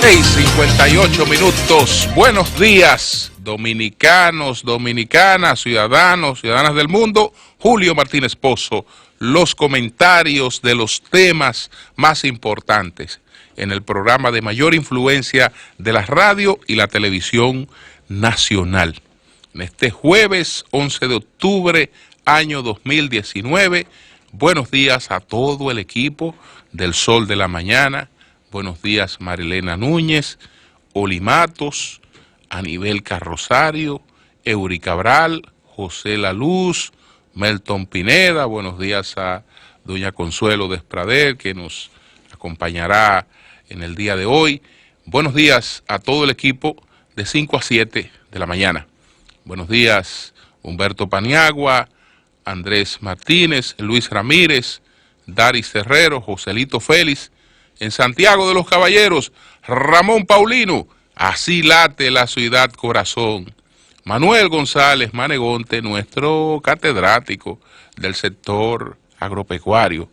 6:58. Buenos días, dominicanos, dominicanas, ciudadanos, ciudadanas del mundo. Julio Martínez Pozo, los comentarios de los temas más importantes en el programa de mayor influencia de la radio y la televisión nacional. En este jueves 11 de octubre, año 2019, buenos días a todo el equipo del Sol de la Mañana. Buenos días, Marilena Núñez, Oli Matos, Anibel Carrosario, Eury Cabral, José La Luz, Melton Pineda. Buenos días a doña Consuelo Desprader, que nos acompañará en el día de hoy. Buenos días a todo el equipo de 5 a 7 de la mañana. Buenos días, Humberto Paniagua, Andrés Martínez, Luis Ramírez, Daris Herrero, Joselito Félix. En Santiago de los Caballeros, Ramón Paulino, así late la ciudad corazón. Manuel González Manegonte, nuestro catedrático del sector agropecuario.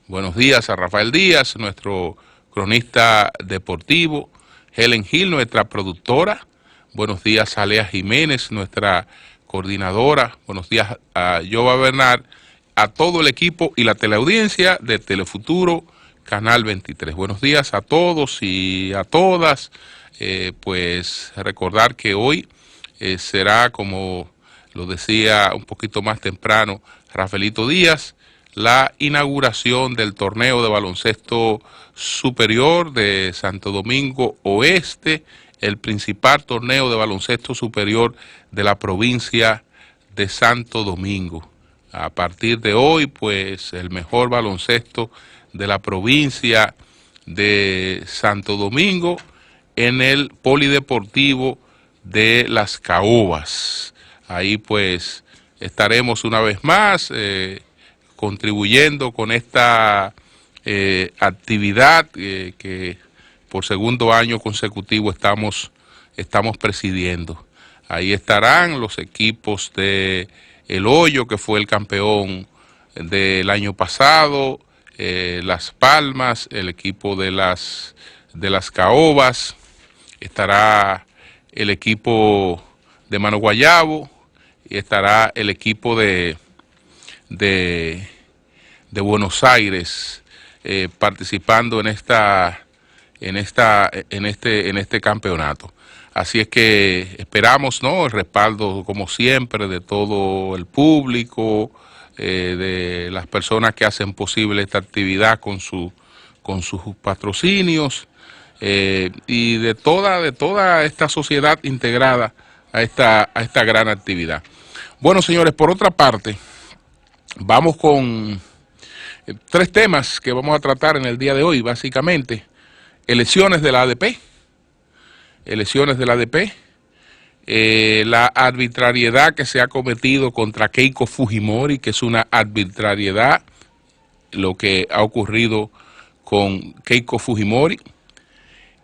Buenos días a Rafael Díaz, nuestro cronista deportivo. Helen Gil, nuestra productora. Buenos días a Lea Jiménez, nuestra coordinadora. Buenos días a Jova Bernard, a todo el equipo y la teleaudiencia de Telefuturo Canal 23. Buenos días a todos y a todas. Pues recordar que hoy será, como lo decía un poquito más temprano Rafaelito Díaz, la inauguración del torneo de baloncesto superior de Santo Domingo Oeste, el principal torneo de baloncesto superior de la provincia de Santo Domingo. A partir de hoy, pues el mejor baloncesto de la provincia de Santo Domingo en el Polideportivo de Las Caobas. Ahí pues estaremos una vez más contribuyendo con esta actividad que por segundo año consecutivo estamos presidiendo. Ahí estarán los equipos de El Hoyo, que fue el campeón del año pasado, Las Palmas, el equipo de las Caobas, estará el equipo de Mano Guayabo y estará el equipo de Buenos Aires participando en este campeonato. Así es que esperamos, ¿no?, el respaldo, como siempre, de todo el público, de las personas que hacen posible esta actividad con sus patrocinios, y de toda esta sociedad integrada a esta gran actividad. Bueno, señores, por otra parte, vamos con 3 temas que vamos a tratar en el día de hoy, básicamente. Elecciones de la ADP, la arbitrariedad que se ha cometido contra Keiko Fujimori, que es una arbitrariedad lo que ha ocurrido con Keiko Fujimori,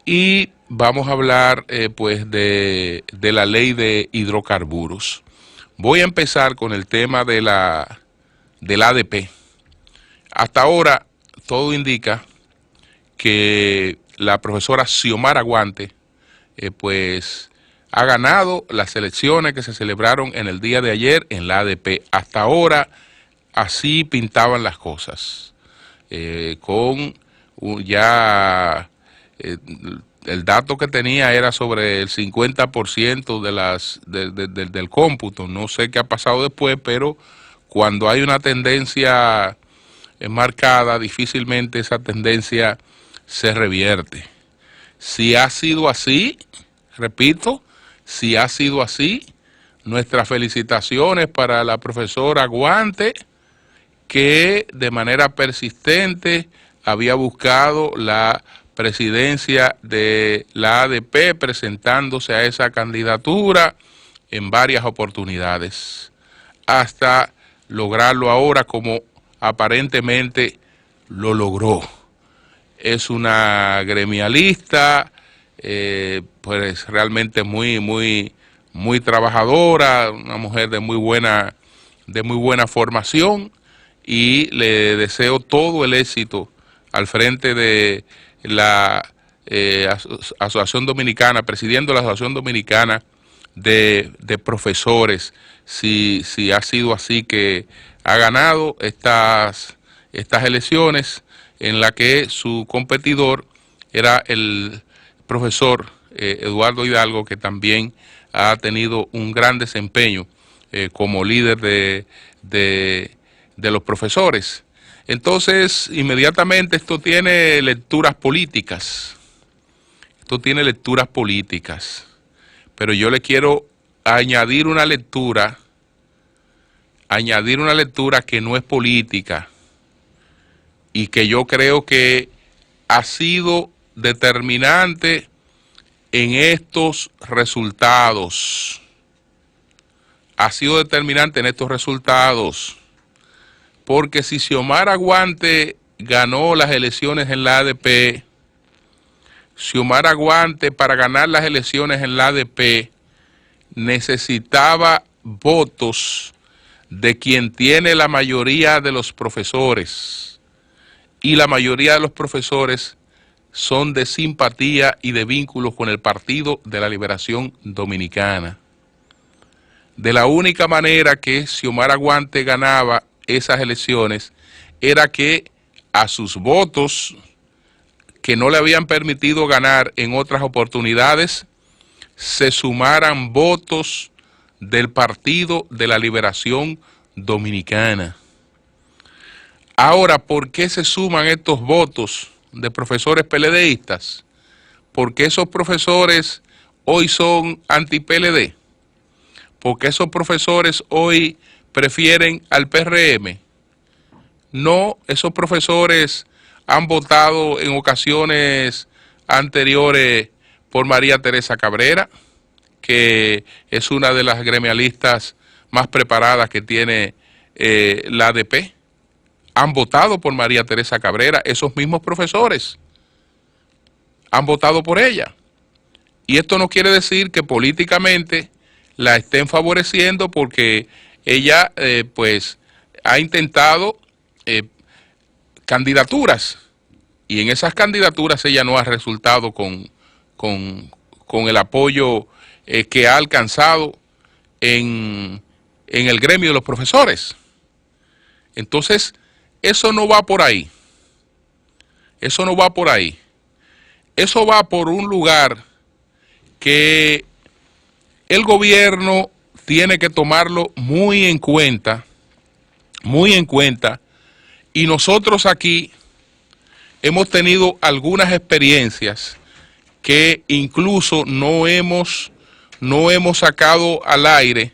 y vamos a hablar pues de la ley de hidrocarburos. Voy a empezar con el tema del ADP. Hasta ahora todo indica que la profesora Xiomara Guante pues ha ganado las elecciones que se celebraron en el día de ayer en la ADP. Hasta ahora así pintaban las cosas, con ya el dato que tenía era sobre el 50% del cómputo. No sé qué ha pasado después, pero cuando hay una tendencia marcada, difícilmente esa tendencia se revierte. Si ha sido así, repito, si ha sido así, nuestras felicitaciones para la profesora Guante, que de manera persistente había buscado la presidencia de la ADP, presentándose a esa candidatura en varias oportunidades, hasta lograrlo ahora como aparentemente lo logró. Es una gremialista, pues realmente muy trabajadora, una mujer de muy buena formación, y le deseo todo el éxito al frente de la Asociación Dominicana, presidiendo la Asociación Dominicana de Profesores, si ha sido así que ha ganado estas elecciones en la que su competidor era el profesor Eduardo Hidalgo, que también ha tenido un gran desempeño como líder de los profesores. Entonces, inmediatamente esto tiene lecturas políticas. Esto tiene lecturas políticas. Pero yo le quiero añadir una lectura que no es política y que yo creo que ha sido determinante en estos resultados. Ha sido determinante en estos resultados. Porque si Xiomara Guante ganó las elecciones en la ADP, Xiomara Guante para ganar las elecciones en la ADP necesitaba votos de quien tiene la mayoría de los profesores. Y la mayoría de los profesores son de simpatía y de vínculos con el Partido de la Liberación Dominicana. De la única manera que Xiomara Guante ganaba esas elecciones era que a sus votos que no le habían permitido ganar en otras oportunidades se sumaran votos del Partido de la Liberación Dominicana. Ahora, ¿por qué se suman estos votos de profesores PLDistas? Porque esos profesores hoy son anti-PLD. Porque esos profesores hoy prefieren al PRM. No, esos profesores han votado en ocasiones anteriores por María Teresa Cabrera, que es una de las gremialistas más preparadas que tiene la ADP. Han votado por María Teresa Cabrera, esos mismos profesores han votado por ella. Y esto no quiere decir que políticamente la estén favoreciendo, porque ella pues ha intentado candidaturas, y en esas candidaturas ella no ha resultado con el apoyo que ha alcanzado en el gremio de los profesores. Entonces, eso no va por ahí. Eso no va por ahí. Eso va por un lugar que el gobierno tiene que tomarlo muy en cuenta, y nosotros aquí hemos tenido algunas experiencias que incluso no hemos sacado al aire,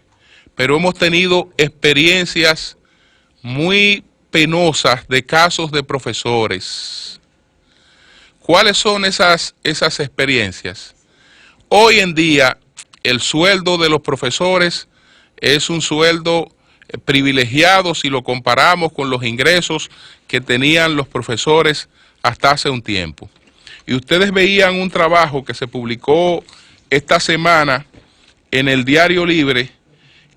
pero hemos tenido experiencias muy penosas de casos de profesores. ¿Cuáles son esas experiencias? Hoy en día el sueldo de los profesores es un sueldo privilegiado si lo comparamos con los ingresos que tenían los profesores hasta hace un tiempo. Y ustedes veían un trabajo que se publicó esta semana en el Diario Libre,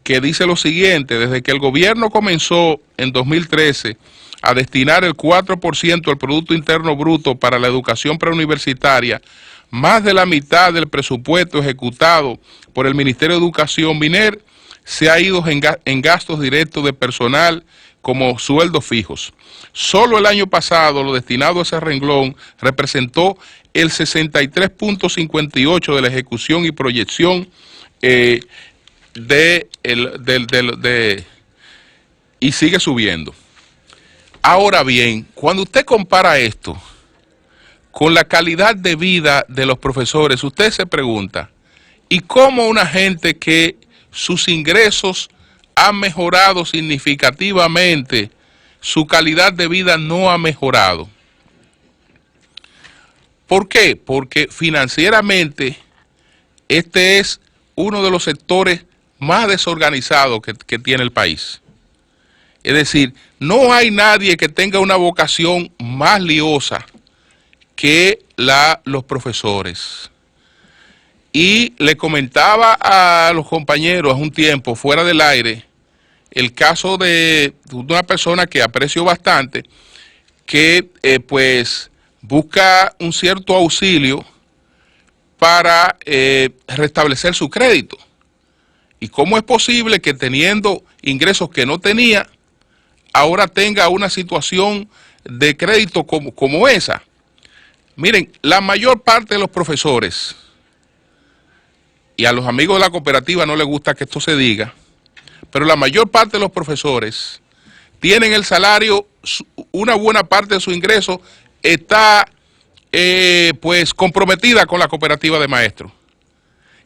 que dice lo siguiente: desde que el gobierno comenzó en 2013 a destinar el 4% del Producto Interno Bruto para la educación preuniversitaria, más de la mitad del presupuesto ejecutado por el Ministerio de Educación, MINER, se ha ido en gastos directos de personal como sueldos fijos. Solo el año pasado lo destinado a ese renglón representó el 63.58% de la ejecución y proyección y sigue subiendo. Ahora bien, cuando usted compara esto con la calidad de vida de los profesores, usted se pregunta, ¿y cómo una gente que sus ingresos han mejorado significativamente, su calidad de vida no ha mejorado? ¿Por qué? Porque financieramente este es uno de los sectores más desorganizados que tiene el país. Es decir, no hay nadie que tenga una vocación más liosa que los profesores. Y le comentaba a los compañeros hace un tiempo, fuera del aire, el caso de una persona que aprecio bastante, que pues busca un cierto auxilio para restablecer su crédito. ¿Y cómo es posible que teniendo ingresos que no tenía, ahora tenga una situación de crédito como esa? Miren, la mayor parte de los profesores, y a los amigos de la cooperativa no les gusta que esto se diga, pero la mayor parte de los profesores tienen el salario, una buena parte de su ingreso está pues comprometida con la cooperativa de maestros.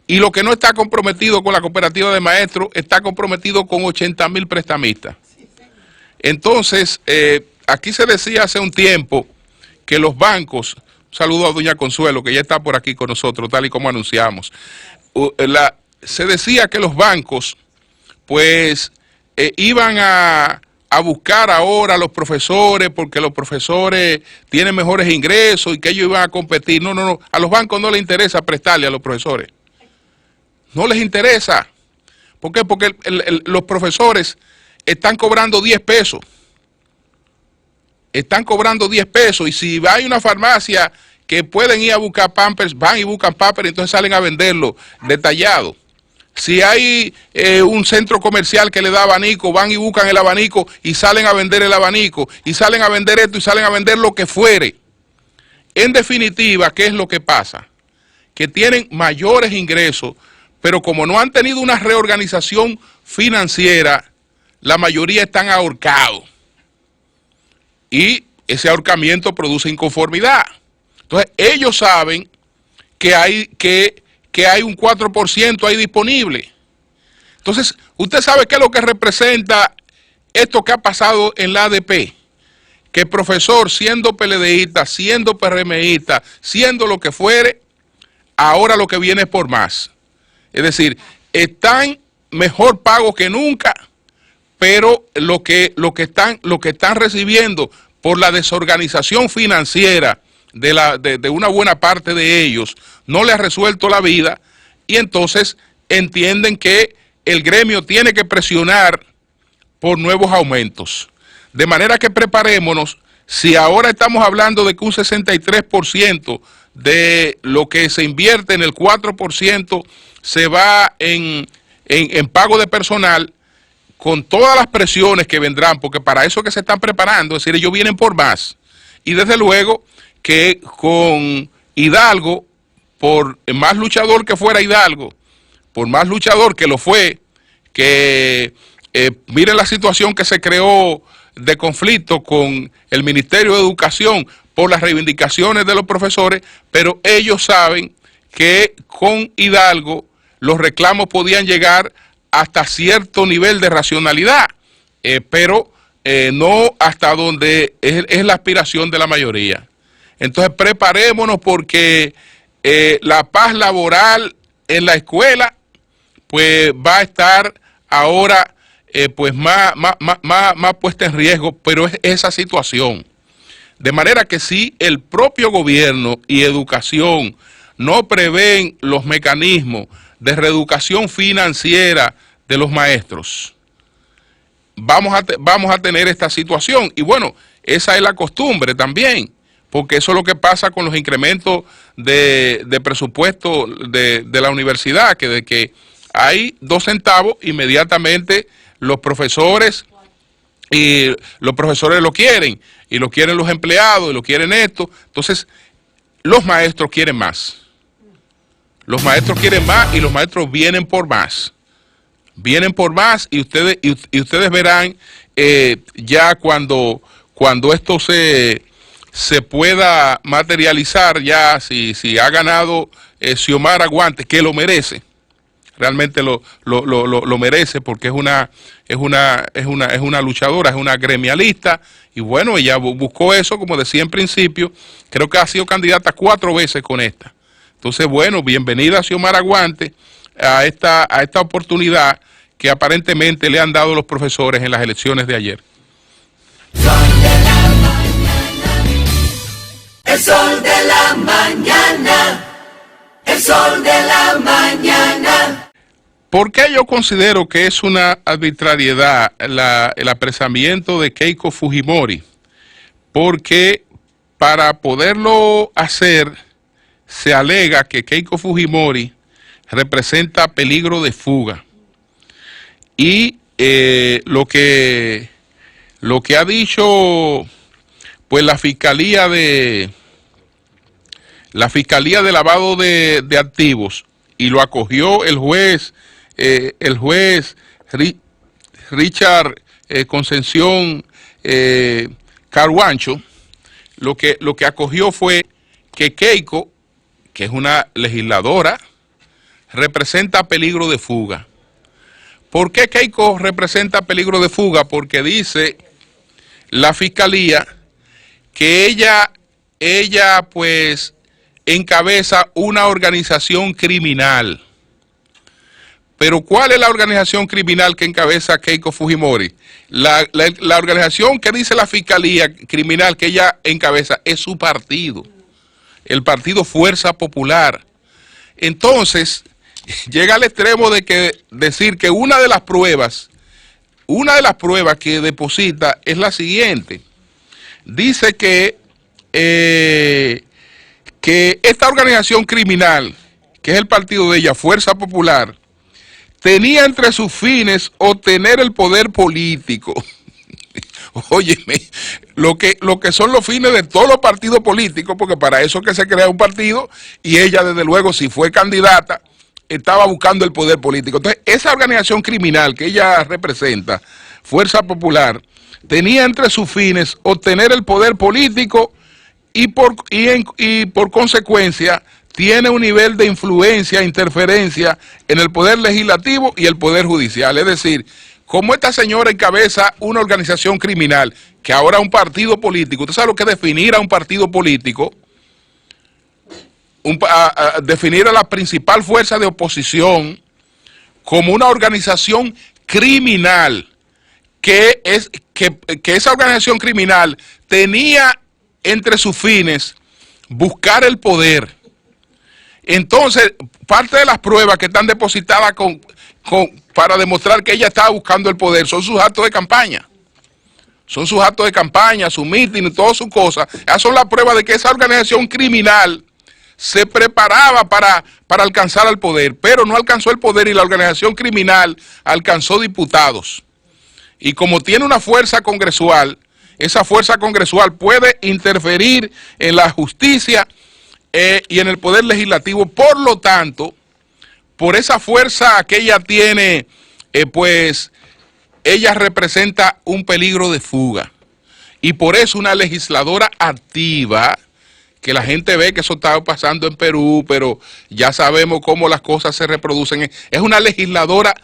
Y lo que no está comprometido con la cooperativa de maestros está comprometido con 80,000 prestamistas. Entonces, aquí se decía hace un tiempo que los bancos, un saludo a doña Consuelo, que ya está por aquí con nosotros, tal y como anunciamos, se decía que los bancos, pues, iban a buscar ahora a los profesores porque los profesores tienen mejores ingresos y que ellos iban a competir. No, no, no, a los bancos no les interesa prestarle a los profesores. No les interesa. ¿Por qué? Porque los profesores están cobrando 10 pesos. Están cobrando 10 pesos y si hay una farmacia que pueden ir a buscar Pampers, van y buscan Pampers y entonces salen a venderlo detallado. Si hay un centro comercial que le da abanico, van y buscan el abanico y salen a vender el abanico, y salen a vender esto y salen a vender lo que fuere. En definitiva, ¿qué es lo que pasa? Que tienen mayores ingresos, pero como no han tenido una reorganización financiera, la mayoría están ahorcados. Y ese ahorcamiento produce inconformidad. Entonces, ellos saben que hay un 4% ahí disponible. Entonces, usted sabe qué es lo que representa esto que ha pasado en la ADP. Que el profesor, siendo PLDista, siendo PRMista, siendo lo que fuere, ahora lo que viene es por más. Es decir, están mejor pagos que nunca, pero lo que están recibiendo por la desorganización financiera de una buena parte de ellos, no les ha resuelto la vida, y entonces entienden que el gremio tiene que presionar por nuevos aumentos. De manera que preparémonos, si ahora estamos hablando de que un 63% de lo que se invierte en el 4% se va en pago de personal, con todas las presiones que vendrán, porque para eso que se están preparando, es decir, ellos vienen por más. Y desde luego que con Hidalgo, por más luchador que fuera Hidalgo, por más luchador que lo fue, que miren la situación que se creó de conflicto con el Ministerio de Educación por las reivindicaciones de los profesores, pero ellos saben que con Hidalgo los reclamos podían llegar hasta cierto nivel de racionalidad, pero no hasta donde es la aspiración de la mayoría. Entonces preparémonos porque la paz laboral en la escuela pues va a estar ahora pues más puesta en riesgo, pero es esa situación. De manera que si el propio gobierno y educación no prevén los mecanismos de reeducación financiera de los maestros, vamos a tener esta situación. Y bueno, esa es la costumbre también, porque eso es lo que pasa con los incrementos de presupuesto de la universidad, que de que hay 2 centavos, inmediatamente los profesores lo quieren, y lo quieren los empleados, y lo quieren esto. Entonces, los maestros quieren más. Los maestros quieren más y los maestros vienen por más. Vienen por más y ustedes verán ya cuando esto se pueda materializar, ya si ha ganado Xiomara Guantes, que lo merece. Realmente lo merece porque es una luchadora, es una gremialista, y bueno, ella buscó eso, como decía en principio, creo que ha sido candidata 4 veces con esta. Entonces, bueno, bienvenida a Xiomara Guantes a esta oportunidad que aparentemente le han dado los profesores en las elecciones de ayer. El sol de la mañana, el sol de la mañana. ¿Por qué yo considero que es una arbitrariedad el apresamiento de Keiko Fujimori? Porque para poderlo hacer, se alega que Keiko Fujimori representa peligro de fuga. Y lo que ha dicho pues la Fiscalía de Lavado de Activos, y lo acogió el juez Richard Concepción Carhuancho, lo que acogió fue que Keiko, que es una legisladora, representa peligro de fuga. ¿Por qué Keiko representa peligro de fuga? Porque dice la Fiscalía que ella pues encabeza una organización criminal. Pero ¿cuál es la organización criminal que encabeza Keiko Fujimori? La organización que dice la Fiscalía criminal que ella encabeza es su partido, el partido Fuerza Popular. Entonces, llega al extremo de decir que una de las pruebas que deposita es la siguiente. Dice que esta organización criminal, que es el partido de ella, Fuerza Popular, tenía entre sus fines obtener el poder político. Óyeme, lo que son los fines de todos los partidos políticos, porque para eso es que se crea un partido, y ella desde luego, si fue candidata, estaba buscando el poder político. Entonces, esa organización criminal que ella representa, Fuerza Popular, tenía entre sus fines obtener el poder político y por consecuencia tiene un nivel de influencia, interferencia en el poder legislativo y el poder judicial. Es decir, como esta señora encabeza una organización criminal, que ahora es un partido político, ¿usted sabe lo que es definir a un partido político? Definir a la principal fuerza de oposición como una organización criminal, que esa organización criminal tenía entre sus fines buscar el poder. Entonces, parte de las pruebas que están depositadas para demostrar que ella estaba buscando el poder son sus actos de campaña. Son sus actos de campaña, su mitin y todas sus cosas. Esas son las pruebas de que esa organización criminal se preparaba para alcanzar el poder, pero no alcanzó el poder, y la organización criminal alcanzó diputados. Y como tiene una fuerza congresual, esa fuerza congresual puede interferir en la justicia y en el poder legislativo. Por lo tanto, por esa fuerza que ella tiene, pues ella representa un peligro de fuga. Y por eso una legisladora activa, que la gente ve que eso está pasando en Perú, pero ya sabemos cómo las cosas se reproducen. Es una legisladora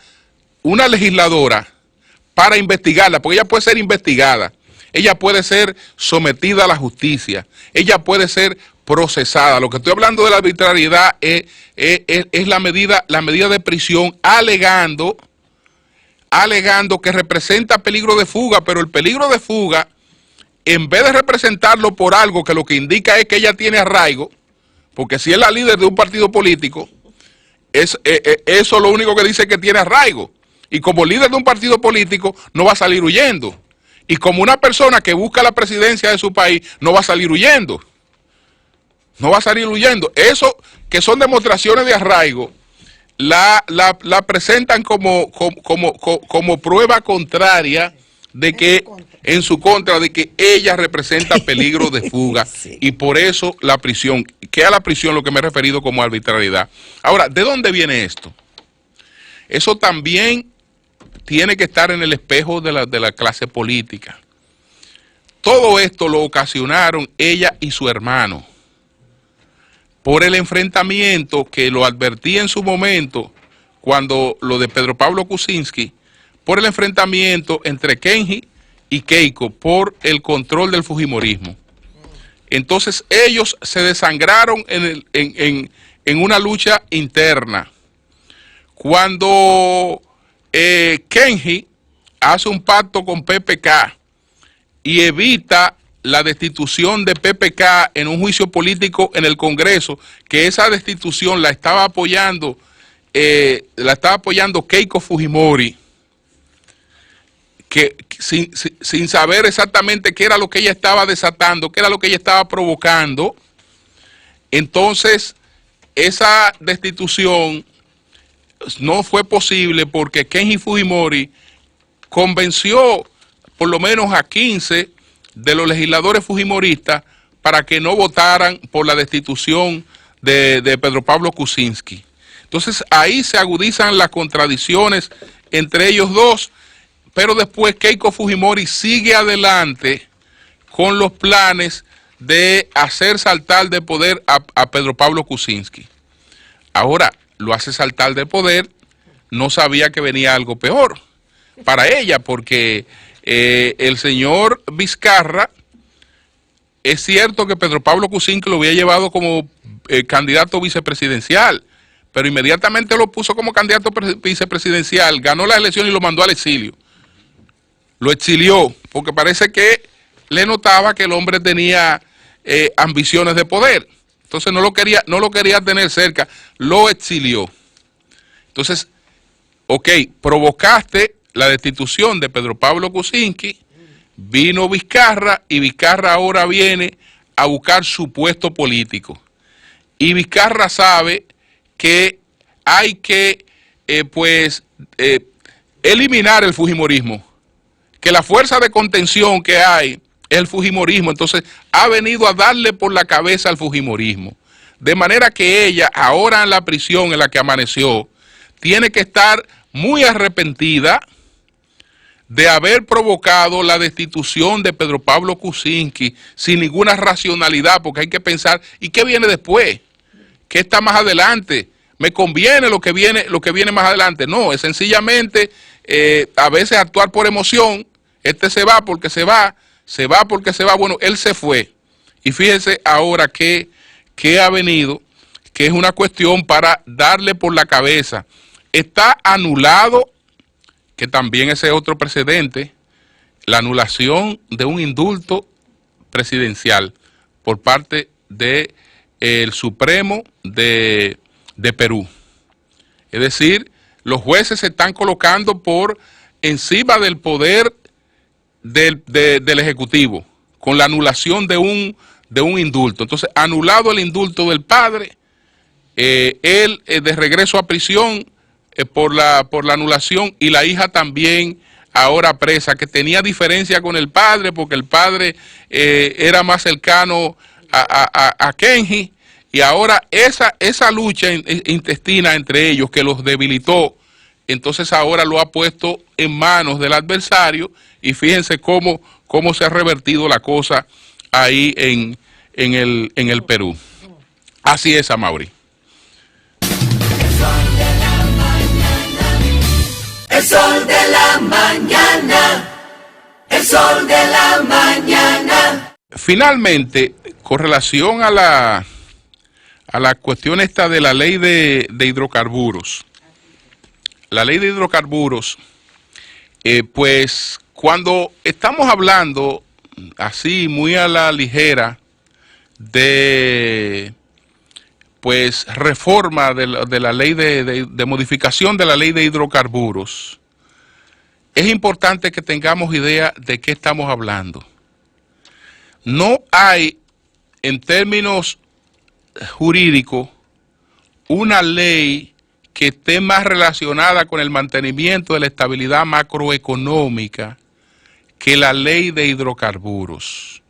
para investigarla, porque ella puede ser investigada, ella puede ser sometida a la justicia, ella puede ser procesada. Lo que estoy hablando de la arbitrariedad es la medida de prisión, alegando que representa peligro de fuga, pero el peligro de fuga, en vez de representarlo por algo que lo que indica es que ella tiene arraigo, porque si es la líder de un partido político, eso lo único que dice es que tiene arraigo. Y como líder de un partido político no va a salir huyendo. Y como una persona que busca la presidencia de su país no va a salir huyendo. No va a salir huyendo. Eso que son demostraciones de arraigo, la presentan como prueba contraria de que, en su contra, de que ella representa peligro de fuga. Sí. Y por eso la prisión, que a la prisión lo que me he referido como arbitrariedad. Ahora, ¿de dónde viene esto? Eso también tiene que estar en el espejo de la clase política. Todo esto lo ocasionaron ella y su hermano por el enfrentamiento que lo advertí en su momento, cuando lo de Pedro Pablo Kuczynski, por el enfrentamiento entre Kenji y Keiko por el control del fujimorismo. Entonces ellos se desangraron en una lucha interna. Cuando Kenji hace un pacto con PPK y evita la destitución de PPK en un juicio político en el Congreso, que esa destitución la estaba apoyando Keiko Fujimori. que sin saber exactamente qué era lo que ella estaba desatando, qué era lo que ella estaba provocando. Entonces, esa destitución no fue posible porque Kenji Fujimori convenció por lo menos a 15 de los legisladores fujimoristas para que no votaran por la destitución de Pedro Pablo Kuczynski. Entonces ahí se agudizan las contradicciones entre ellos dos, pero después Keiko Fujimori sigue adelante con los planes de hacer saltar de poder a Pedro Pablo Kuczynski. Ahora lo hace saltar de poder, no sabía que venía algo peor para ella, porque el señor Vizcarra, es cierto que Pedro Pablo Kuczynski lo había llevado como candidato vicepresidencial, pero inmediatamente lo puso como candidato vicepresidencial, ganó la elección y lo mandó al exilio. Lo exilió, porque parece que le notaba que el hombre tenía ambiciones de poder. Entonces no lo quería tener cerca, lo exilió. Entonces, ok, provocaste la destitución de Pedro Pablo Kuczynski, vino Vizcarra y Vizcarra ahora viene a buscar su puesto político. Y Vizcarra sabe que hay que eliminar el fujimorismo, que la fuerza de contención que hay es el fujimorismo. Entonces ha venido a darle por la cabeza al fujimorismo, de manera que ella ahora en la prisión en la que amaneció tiene que estar muy arrepentida de haber provocado la destitución de Pedro Pablo Kuczynski sin ninguna racionalidad, porque hay que pensar, ¿y qué viene después? ¿Qué está más adelante? ¿Me conviene lo que viene más adelante? No, es sencillamente a veces actuar por emoción. Este se va porque se va porque se va. Bueno, él se fue. Y fíjense ahora que ha venido, que es una cuestión para darle por la cabeza. Está anulado, que también ese es otro precedente, la anulación de un indulto presidencial por parte del Supremo de Perú. Es decir, los jueces se están colocando por encima del poder del Ejecutivo, con la anulación de un indulto. Entonces, anulado el indulto del padre, él de regreso a prisión por la anulación, y la hija también ahora presa, que tenía diferencia con el padre, porque el padre era más cercano a Kenji, y ahora esa lucha intestina entre ellos que los debilitó, entonces ahora lo ha puesto en manos del adversario, y fíjense cómo se ha revertido la cosa ahí en el Perú. Así es, Amaury. El sol de la mañana, el sol de la mañana. Finalmente, con relación a la cuestión esta de la ley de hidrocarburos, la ley de hidrocarburos, pues cuando estamos hablando así muy a la ligera de pues reforma de la ley de modificación de la ley de hidrocarburos, es importante que tengamos idea de qué estamos hablando. No hay, en términos jurídicos, una ley que esté más relacionada con el mantenimiento de la estabilidad macroeconómica que la ley de hidrocarburos.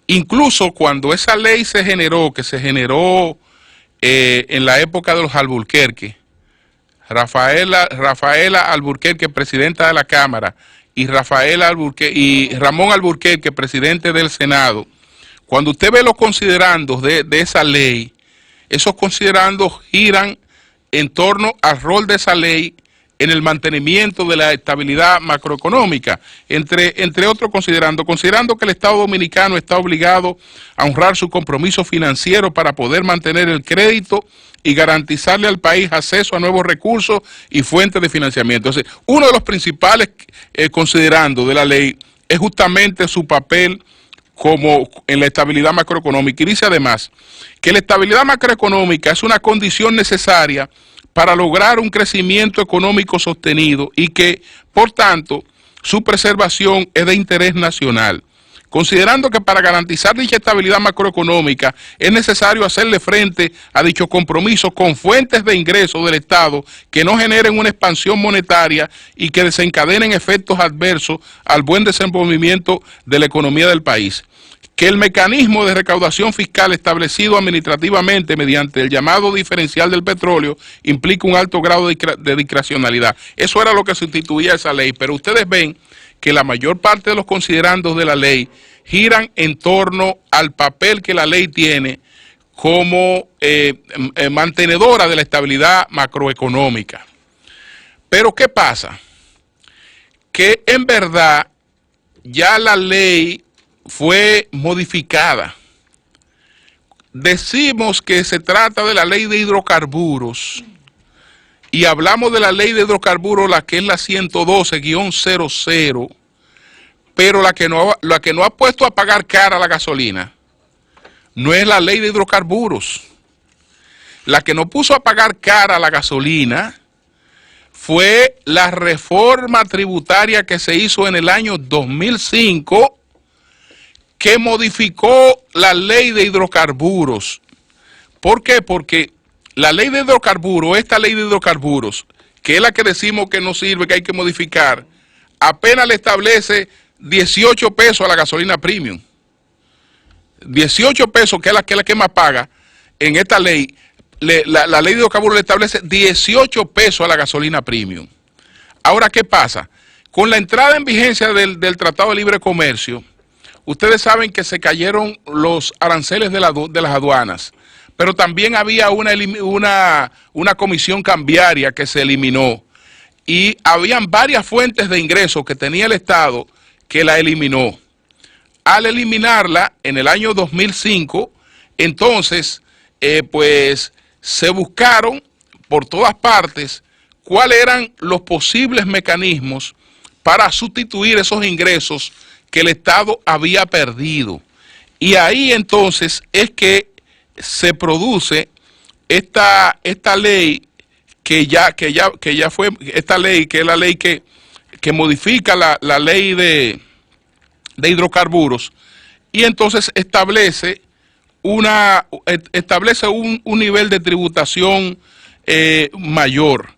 Incluso cuando esa ley se generó, en la época de los Alburquerque, Rafaela Alburquerque, presidenta de la Cámara, y Ramón Alburquerque, presidente del Senado, cuando usted ve los considerandos de esa ley, esos considerandos giran en torno al rol de esa ley en el mantenimiento de la estabilidad macroeconómica, entre otros considerando que el Estado Dominicano está obligado a honrar su compromiso financiero para poder mantener el crédito y garantizarle al país acceso a nuevos recursos y fuentes de financiamiento. Entonces, uno de los principales considerandos de la ley es justamente su papel como en la estabilidad macroeconómica, y dice además que la estabilidad macroeconómica es una condición necesaria para lograr un crecimiento económico sostenido y que, por tanto, su preservación es de interés nacional. Considerando que para garantizar dicha estabilidad macroeconómica es necesario hacerle frente a dicho compromiso con fuentes de ingresos del Estado que no generen una expansión monetaria y que desencadenen efectos adversos al buen desenvolvimiento de la economía del país. Que el mecanismo de recaudación fiscal establecido administrativamente mediante el llamado diferencial del petróleo implica un alto grado de discrecionalidad. Eso era lo que sustituía esa ley, pero ustedes ven que la mayor parte de los considerandos de la ley giran en torno al papel que la ley tiene como mantenedora de la estabilidad macroeconómica. Pero ¿qué pasa? Que en verdad ya la ley fue modificada. Decimos que se trata de la ley de hidrocarburos y hablamos de la ley de hidrocarburos, la que es la 112-00, pero la que no ha puesto a pagar cara la gasolina no es la ley de hidrocarburos. La que no puso a pagar cara la gasolina fue la reforma tributaria que se hizo en el año 2005, que modificó la ley de hidrocarburos. ¿Por qué? Porque la ley de hidrocarburos, esta ley de hidrocarburos, que es la que decimos que no sirve, que hay que modificar, apenas le establece 18 pesos a la gasolina premium. 18 pesos, que es la que más paga en esta ley. La ley de hidrocarburos le establece 18 pesos a la gasolina premium. Ahora, ¿qué pasa? Con la entrada en vigencia del Tratado de Libre Comercio, ustedes saben que se cayeron los aranceles de las aduanas, pero también había una comisión cambiaria que se eliminó y habían varias fuentes de ingresos que tenía el Estado que la eliminó. Al eliminarla en el año 2005, entonces, pues se buscaron por todas partes cuáles eran los posibles mecanismos para sustituir esos ingresos que el Estado había perdido. Y ahí entonces es que se produce esta ley que ya fue, esta ley que es la ley que modifica la ley de hidrocarburos, y entonces establece un nivel de tributación mayor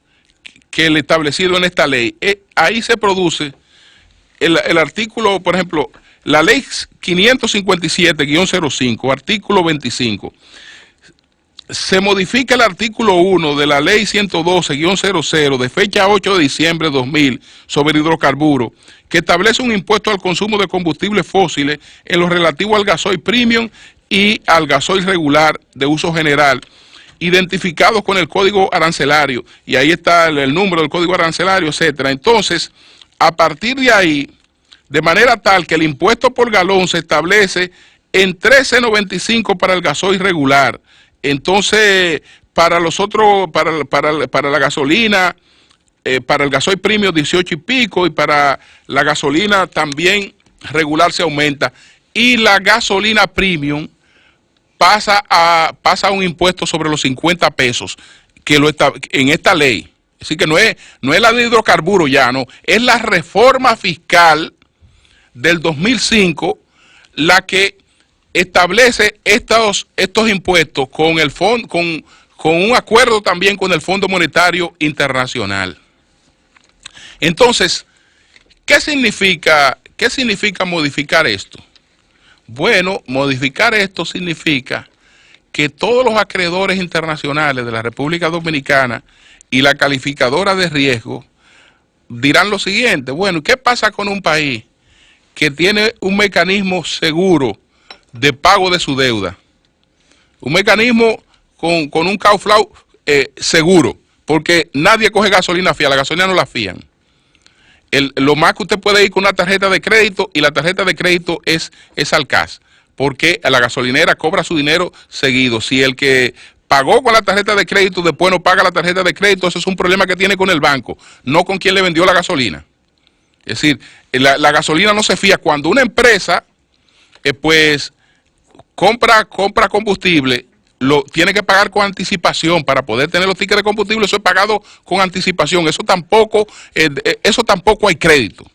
que el establecido en esta ley. Ahí se produce el artículo, por ejemplo, la ley 557-05, artículo 25. Se modifica el artículo 1 de la ley 112-00 de fecha 8 de diciembre de 2000 sobre hidrocarburos, que establece un impuesto al consumo de combustibles fósiles en lo relativo al gasoil premium y al gasoil regular de uso general, identificados con el código arancelario, y ahí está el número del código arancelario, etcétera. Entonces, a partir de ahí, de manera tal que el impuesto por galón se establece en 13.95 para el gasoil regular. Entonces, para los otros, para la gasolina, para el gasoil premium 18 y pico, y para la gasolina también regular se aumenta, y la gasolina premium pasa a un impuesto sobre los 50 pesos que lo está en esta ley. Así que no es la de hidrocarburos ya, no, es la reforma fiscal del 2005 la que establece estos impuestos con un acuerdo también con el Fondo Monetario Internacional. Entonces, ¿qué significa modificar esto? Bueno, modificar esto significa que todos los acreedores internacionales de la República Dominicana y la calificadora de riesgo dirán lo siguiente: bueno, ¿qué pasa con un país que tiene un mecanismo seguro de pago de su deuda? Un mecanismo con un cash flow seguro, porque nadie coge gasolina fía, la gasolina no la fían. Lo más que usted puede ir con una tarjeta de crédito, y la tarjeta de crédito es al cash, porque la gasolinera cobra su dinero seguido. Si el que pagó con la tarjeta de crédito después no paga la tarjeta de crédito, eso es un problema que tiene con el banco, no con quien le vendió la gasolina. Es decir, la gasolina no se fía. Cuando una empresa pues compra combustible, lo tiene que pagar con anticipación para poder tener los tickets de combustible. Eso es pagado con anticipación. Eso tampoco hay crédito.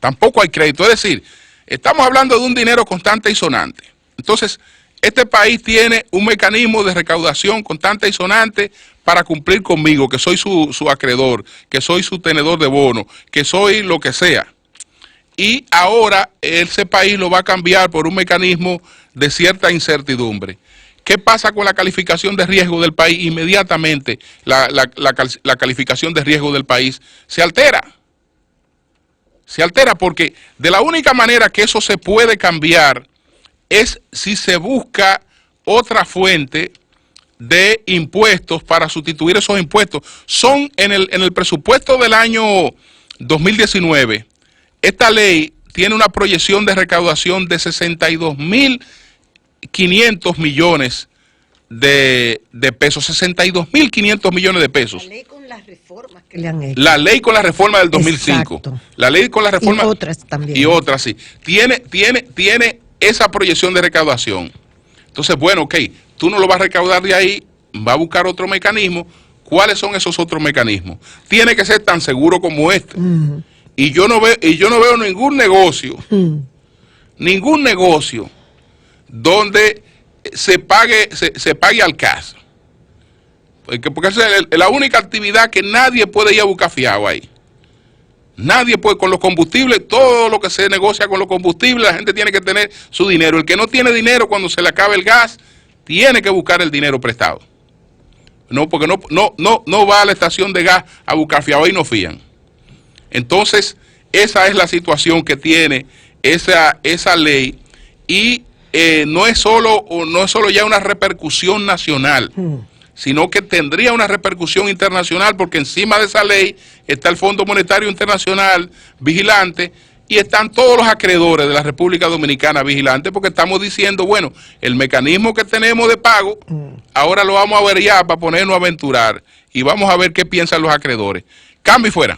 tampoco hay crédito. Es decir, estamos hablando de un dinero constante y sonante. Entonces, este país tiene un mecanismo de recaudación constante y sonante para cumplir conmigo, que soy su acreedor, que soy su tenedor de bonos, que soy lo que sea. Y ahora ese país lo va a cambiar por un mecanismo de cierta incertidumbre. ¿Qué pasa con la calificación de riesgo del país? Inmediatamente la calificación de riesgo del país se altera. Se altera porque de la única manera que eso se puede cambiar es si se busca otra fuente de impuestos para sustituir esos impuestos. Son en el presupuesto del año 2019, esta ley tiene una proyección de recaudación de 62.500 millones de pesos, 62.500 millones de pesos. La ley con las reformas que le han hecho. La ley con la reforma del 2005. Exacto. La ley con la reforma. Y otras también. Y otras, sí. Tiene esa proyección de recaudación. Entonces, bueno, ok, tú no lo vas a recaudar de ahí, va a buscar otro mecanismo. ¿Cuáles son esos otros mecanismos? Tiene que ser tan seguro como este. Y yo no veo ningún negocio, ningún negocio donde se pague al caso. Porque esa es la única actividad que nadie puede ir a buscar fiado ahí. Nadie puede, con los combustibles, todo lo que se negocia con los combustibles, la gente tiene que tener su dinero. El que no tiene dinero cuando se le acabe el gas, tiene que buscar el dinero prestado. No, porque no va a la estación de gas a buscar fiado, ahí no fían. Entonces, esa es la situación que tiene esa ley y no es solo ya una repercusión nacional, sino que tendría una repercusión internacional porque encima de esa ley está el Fondo Monetario Internacional vigilante y están todos los acreedores de la República Dominicana vigilantes porque estamos diciendo, bueno, el mecanismo que tenemos de pago, ahora lo vamos a ver ya para ponernos a aventurar y vamos a ver qué piensan los acreedores. Cambio y fuera.